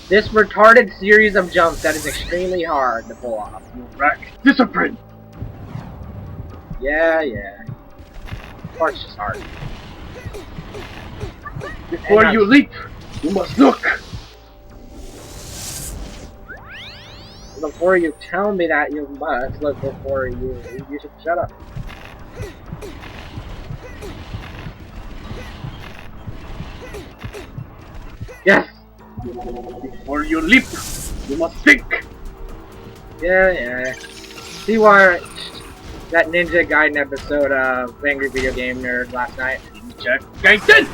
this retarded series of jumps that is extremely hard to pull off. Rack, discipline! Yeah, yeah. Part's just hard. Before you leap, you must look! Before you tell me that you must look before you should shut up. Yes! Before you leap, you must think! Yeah, yeah. See why that Ninja Gaiden episode of Angry Video Game Nerd last night? Ninja Gaiden!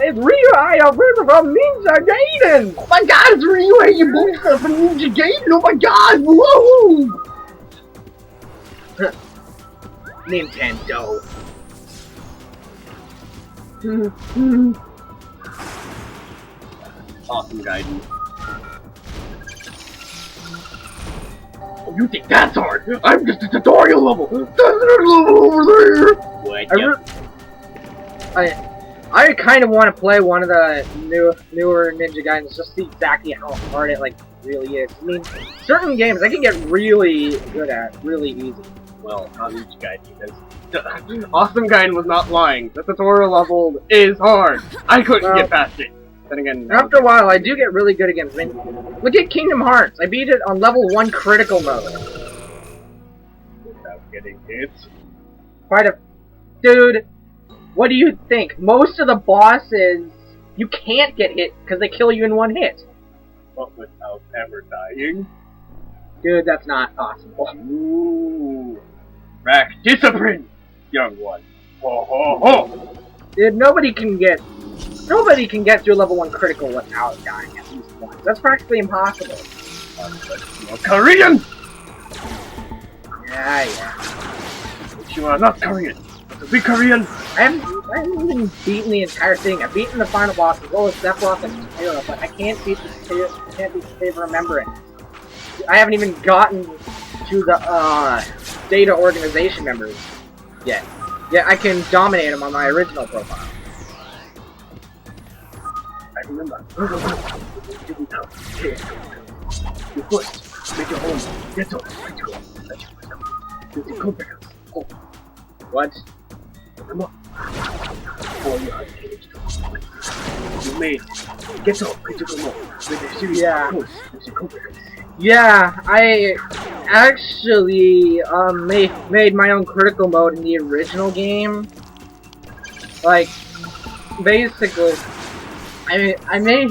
It's Ryu, I am from Ninja Gaiden! Oh my god, it's Ryu, you both are from Ninja Gaiden! Oh my god, whoa! Nintendo. Awesome Gaiden. Oh, you think that's hard? I'm just a tutorial level! Level over there! What? I kind of want to play one of the newer Ninja Gaidens just to see exactly how hard it really is. I mean, certain games I can get really good at, really easy. Well, not Ninja Gaiden, because Awesome Gaiden was not lying. The tutorial level is hard. I couldn't get past it. Then again, after a while, I do get really good against it. Look at Kingdom Hearts. I beat it on level 1 critical mode. Without getting hit. Dude, what do you think? Most of the bosses, you can't get hit because they kill you in one hit. But without ever dying? Dude, that's not possible. Ooh. Rack discipline, young one. Ho ho ho! Dude, nobody can get through level 1 critical without dying at least once. That's practically impossible. You're Korean! Yeah, yeah. But you are not Korean. To be Korean, I haven't even beaten the entire thing. I've beaten the final boss as well as Sephiroth and Tyra, but I can't beat the State of Remembrance. I haven't even gotten to the data organization members yet. Yeah, I can dominate them on my original profile. I remember. You first make your own ghetto critical. What? Come on. Before you are engaged, you made ghetto critical mode with a series of codes with the competence. Yeah, I actually made my own critical mode in the original game. Like, basically, I made,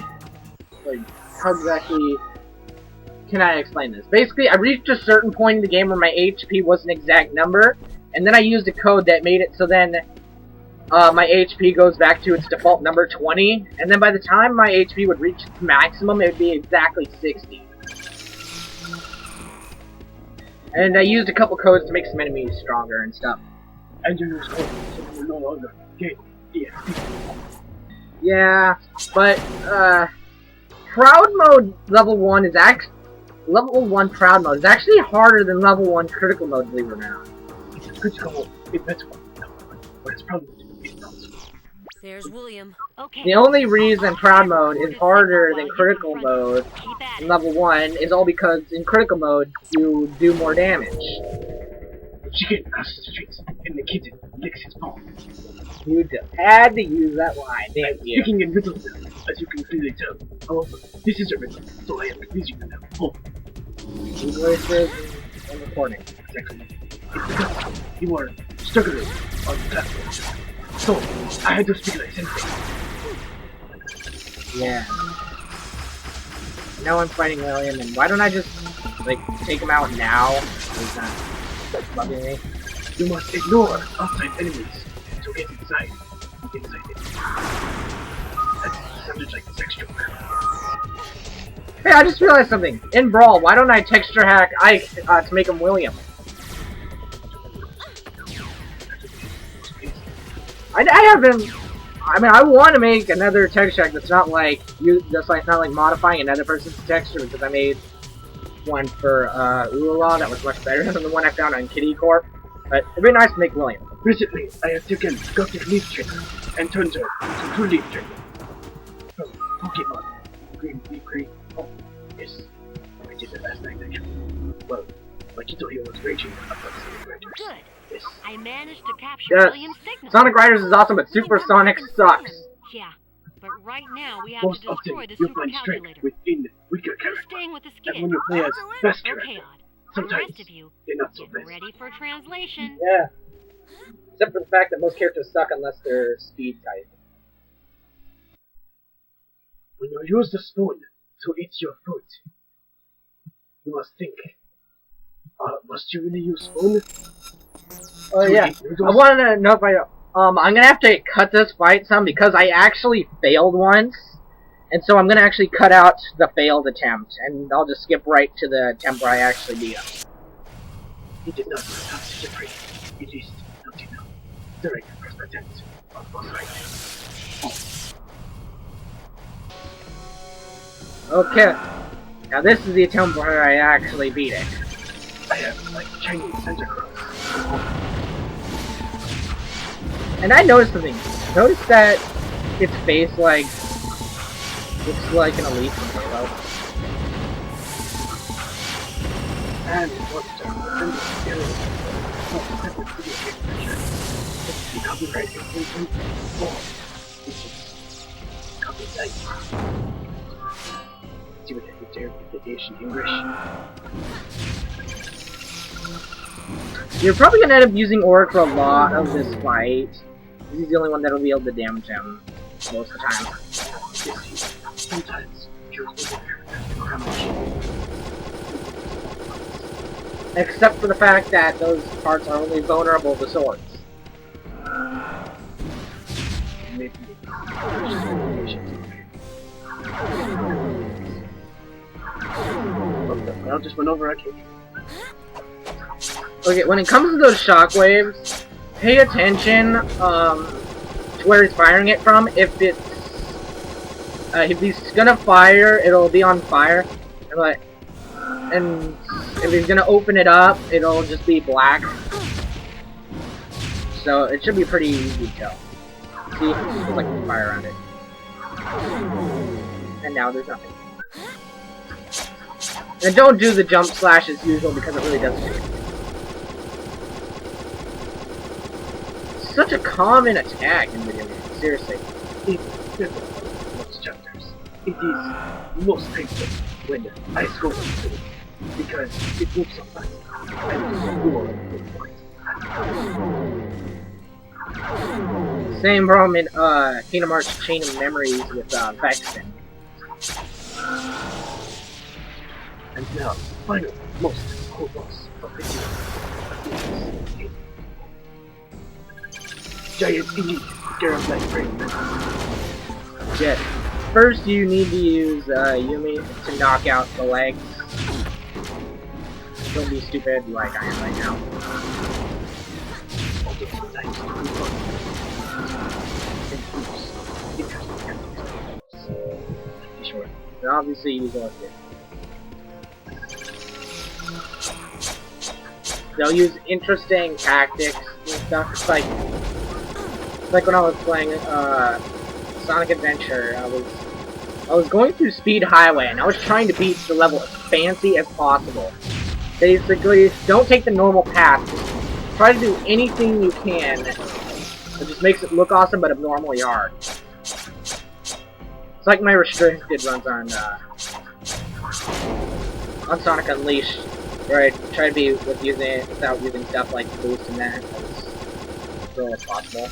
like, how exactly can I explain this? Basically, I reached a certain point in the game where my HP was an exact number, and then I used a code that made it so then my HP goes back to its default number 20, and then by the time my HP would reach its maximum, it would be exactly 60. And I used a couple codes to make some enemies stronger and stuff. And you use codes so you no longer get EXP. Yeah, but Proud Mode level 1 is level 1 Proud Mode is actually harder than level 1 Critical Mode, believe it or not. It's a critical mode, it's better one, but it's Proud Mode, it's not. There's William. Okay. The only reason Proud Mode is harder than Critical Mode in level 1 is all because in Critical Mode you do more damage. The chicken crosses the streets, and the kitten licks his paw. You just had to use that line, didn't you? Speaking in riddles now, as you can clearly tell. However, this is a riddle, so I am confusing you now. Oh. Voices and recording. Exactly. It's because you are struggling on the platform. So, I had to speak like something. Yeah. Now I'm fighting William, and why don't I just, like, take him out now? He's not bugging me. You must ignore outside enemies to get inside. It. That sounded like this extra. Hey, I just realized something. In Brawl, why don't I texture hack Ike to make him William? I haven't. I mean, I want to make another texture hack that's not like not like modifying another person's texture, because I made one for Ulala that was much better than the one I found on Kitty Corp. But it'd be nice to make William. Recently, I have taken Gothic Leaf Trick and turned her into True Leaf Trick. Pokemon. Green, oh, yes. I did it last night actually. Well, Makito was raging about the Riders. Good. Yes. I managed to capture Yes. William's signal. Sonic Riders is awesome, but We can Super come Sonic back and sucks. find him. Yeah, but right now we have Most to destroy often, the you'll find strength supercalculator. within weaker Who's characters. staying with the And skid? when you play as best Okay, character, Odd. The sometimes rest of you, they're not so get best. ready for translation. Yeah. Except for the fact that most characters suck unless they're speed type. When you use the spoon to eat your food, you must think, must you really use spoon? Oh to yeah. eat I noodles? wanted to know if I'm gonna have to cut this fight some because I actually failed once. And so I'm gonna actually cut out the failed attempt, and I'll just skip right to the attempt where I actually beat him. He did not have such a break, at least not enough. During the first attempt on boss fight. Okay. Now this is the attempt where I actually beat it. I have like Chinese Santa Claus. And I noticed something. Notice that its face, like, looks like an elite from Halo. And monster, and the area. Oh, separate video game version. It's the copyright infringement. Oh, this is copyright. See what I did there with the Asian English. You're probably gonna end up using Oric for a lot of this fight. He's the only one that'll be able to damage him most of the time. Sometimes kills with damage. Except for the fact that those parts are only vulnerable to swords. Maybe. I'll just went over a cake. Okay, when it comes to those shockwaves, pay attention to where he's firing it from. If he's gonna fire, it'll be on fire, and if he's gonna open it up, it'll just be black. So it should be pretty easy to tell. See, there's like fire around it, and now there's nothing. And don't do the jump slash as usual because it really doesn't do it. Such a common attack in video games, seriously. In most chapters, it is most painful when the ice goes through because it moves so fast and you are in point. Same problem in Kingdom Hearts Chain of Memories with Vexen. And now, final, most cool boss of the game. Giant Elite, Gareth Knight Brain. Yes. First, you need to use Yumi to knock out the legs. Don't be stupid like I am right now. Also sometimes to move on. And boost interesting tactics. Be sure. And obviously, use Orchid. They'll use interesting tactics and stuff. It's like when I was playing Sonic Adventure, I was going through Speed Highway and I was trying to beat the level as fancy as possible. Basically, don't take the normal path. Just try to do anything you can. It just makes it look awesome, but abnormally hard. It's like my restricted runs on Sonic Unleashed, where I try to be with using it without using stuff like boost and that as little as possible.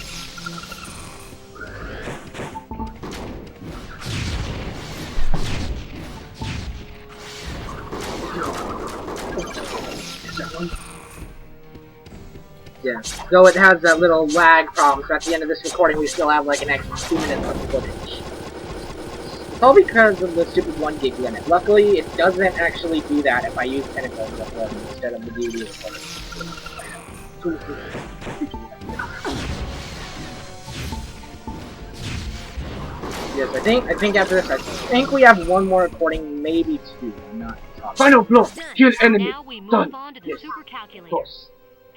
Yeah, so it has that little lag problem, so at the end of this recording we still have like an extra 2 minutes of footage. It's all because of the stupid 1 gig limit. Luckily, it doesn't actually do that if I use Pinnacle recording instead of the DVD recorder. Yes, I think after this, I think we have one more recording, maybe 2. I'm not talking. Final blow! Kill enemy! Now we move Done! on to the Yes, super calculator. boss.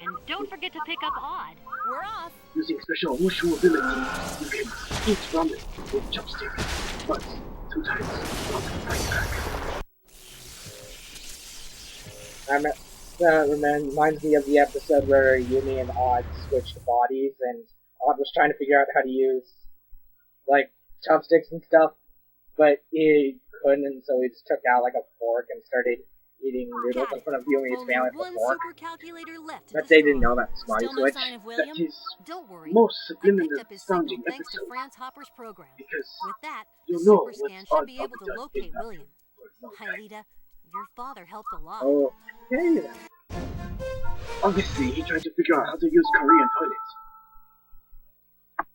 And don't forget to pick up Odd. We're off. Using special wushu ability, you can eat ramen with chopsticks. But That reminds me of the episode where Yumi and Odd switched bodies, and Odd was trying to figure out how to use, like, chopsticks and stuff, but he couldn't, and so he just took out, like, a fork and started eating noodles in front of Yumi's family with a fork. But they didn't know that's body switch. That is Don't worry. most I picked subliminal up his sounding signal thanks to episode. Franz Hopper's program. Because With that, you the know Super Scan what's should on be top able of to that locate big William. Okay. Hylita, your father helped a lot. Okay then. Obviously, he tried to figure out how to use Korean toilets.